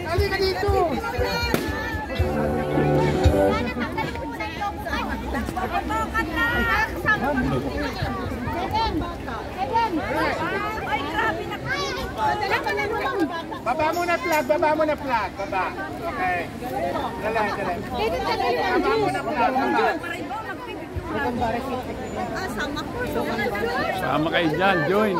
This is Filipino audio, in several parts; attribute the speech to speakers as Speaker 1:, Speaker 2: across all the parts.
Speaker 1: Halika dito. Baba mo na flag, baba mo na flag, baba. Okay. Dali. Baba mo na flag, baba.
Speaker 2: Sama kayo dyan, join.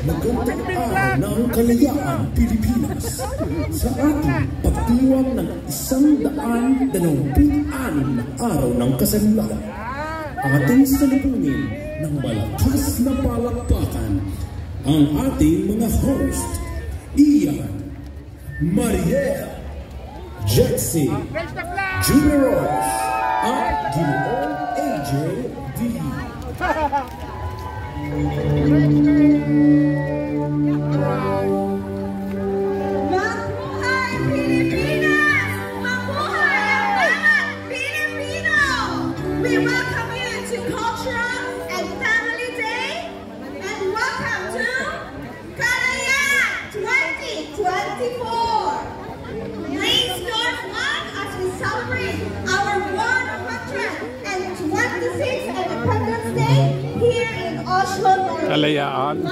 Speaker 3: Magandang araw ng kalayaan Pilipinas sa ating pagdiwang ng 126 na araw ng kasanlan. Ating salubungin ng malakas na palakpakan ang ating mga host, Ian, Mariel, Jexy, Junior at Ginoong AJ D.
Speaker 4: Mabuhay Pilipinas! Mabuhay ang bawat Pilipino! We welcome you to Cultural and Family Day and welcome to Kalayaan 2024! Please join us as we celebrate our 126th Independence Day here in Oslo, Norway.
Speaker 2: Kalayaan.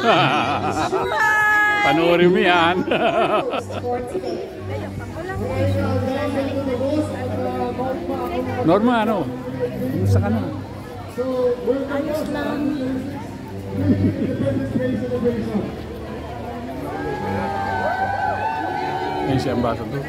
Speaker 2: Panoorin mo yan. Norma, ano? Kumusta ka na?
Speaker 4: Ayos lang.
Speaker 2: Yan si Ambassador.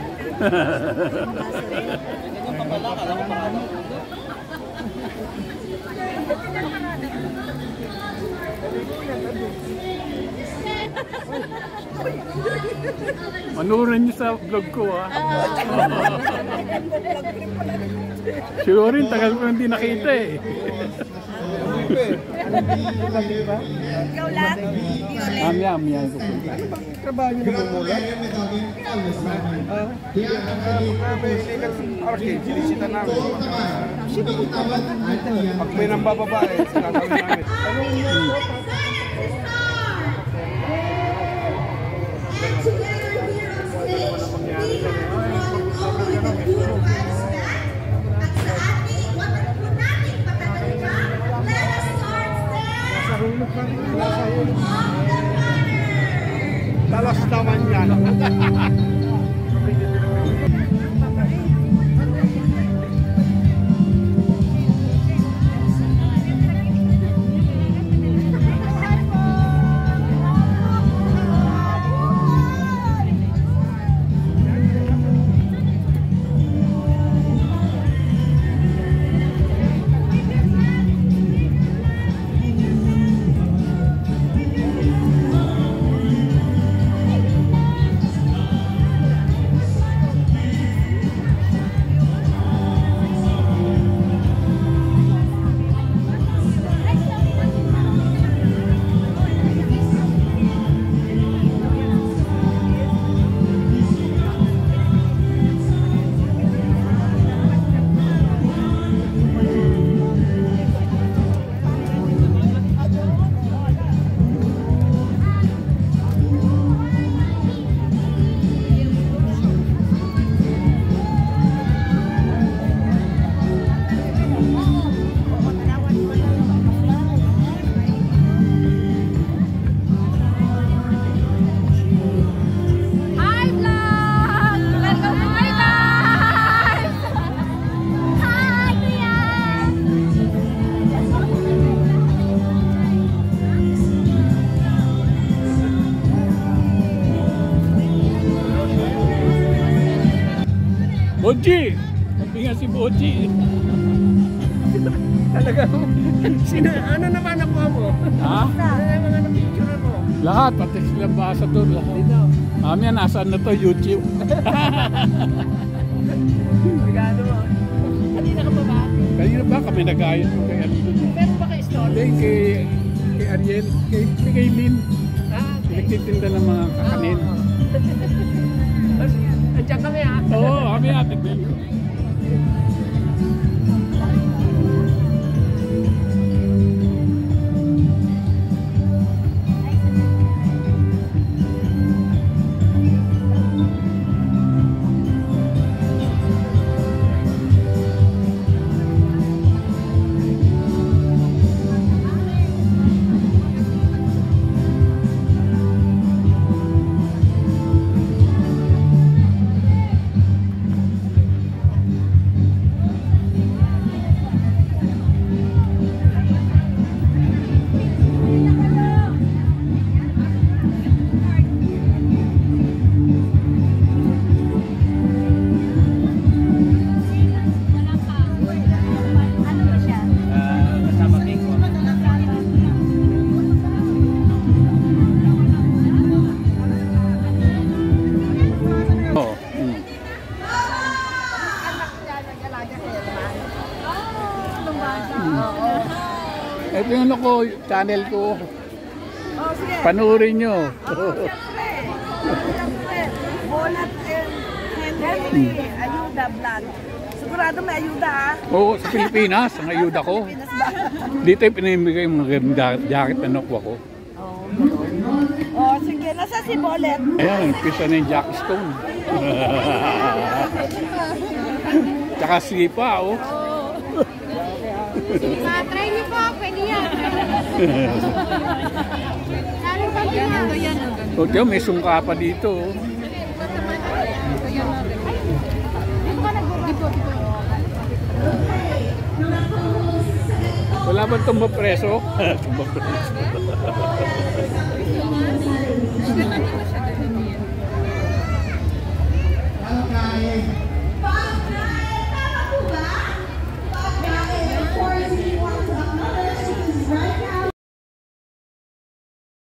Speaker 2: Manurin niyo sa vlog ko, ha. Siguro rin, tagal ko hindi nakita eh.
Speaker 4: Ikaw lang?
Speaker 2: Amya ko po.
Speaker 1: Trabaho niyo na mula. Sinisita namin. Pag may nang bababae, sinasawin namin. Talas naman yan.
Speaker 2: Boji! Sabi nga si Boji.
Speaker 1: Talaga, ano naman nakuha mo?
Speaker 2: Ha?
Speaker 1: Ano naman ang picture mo?
Speaker 2: Lahat, pati sila Ambassador, lahat. Amya, nasaan na to? YouTube.
Speaker 1: Regalo mo. Kanina ka pa ba?
Speaker 2: Kanina ba kami nag-ayos mo kay Ariel?
Speaker 1: Meron ba kayo store?
Speaker 2: Hindi, kay Ariel, kay Lynn.
Speaker 1: Ah, okay.
Speaker 2: Nagtitinda ng mga kakanin. Mamaya, tignan ko. Ito yung ako, channel ko.
Speaker 5: Oh, sige.
Speaker 2: Panuorin nyo.
Speaker 5: Siyempre. Bonat and Henry Ayuda Vlog. Sigurado may ayuda ha?
Speaker 2: Oo, sa Pilipinas, ang ayuda ko.
Speaker 5: Pinas ba?
Speaker 2: Dito ay pinamigay yung mga jacket na nakuha ko.
Speaker 5: Oh, sige. Nasa si Bolet?
Speaker 2: Ayan, pisa na yung Jack Stone. Tsaka sipa, oh.
Speaker 6: Try niyo po, pwede yan. Saling pag yan.
Speaker 2: O, tiyo, may sungka pa dito, oh.
Speaker 6: Dito ka nag-dito.
Speaker 2: Wala ba itong mapreso? Itong mapreso.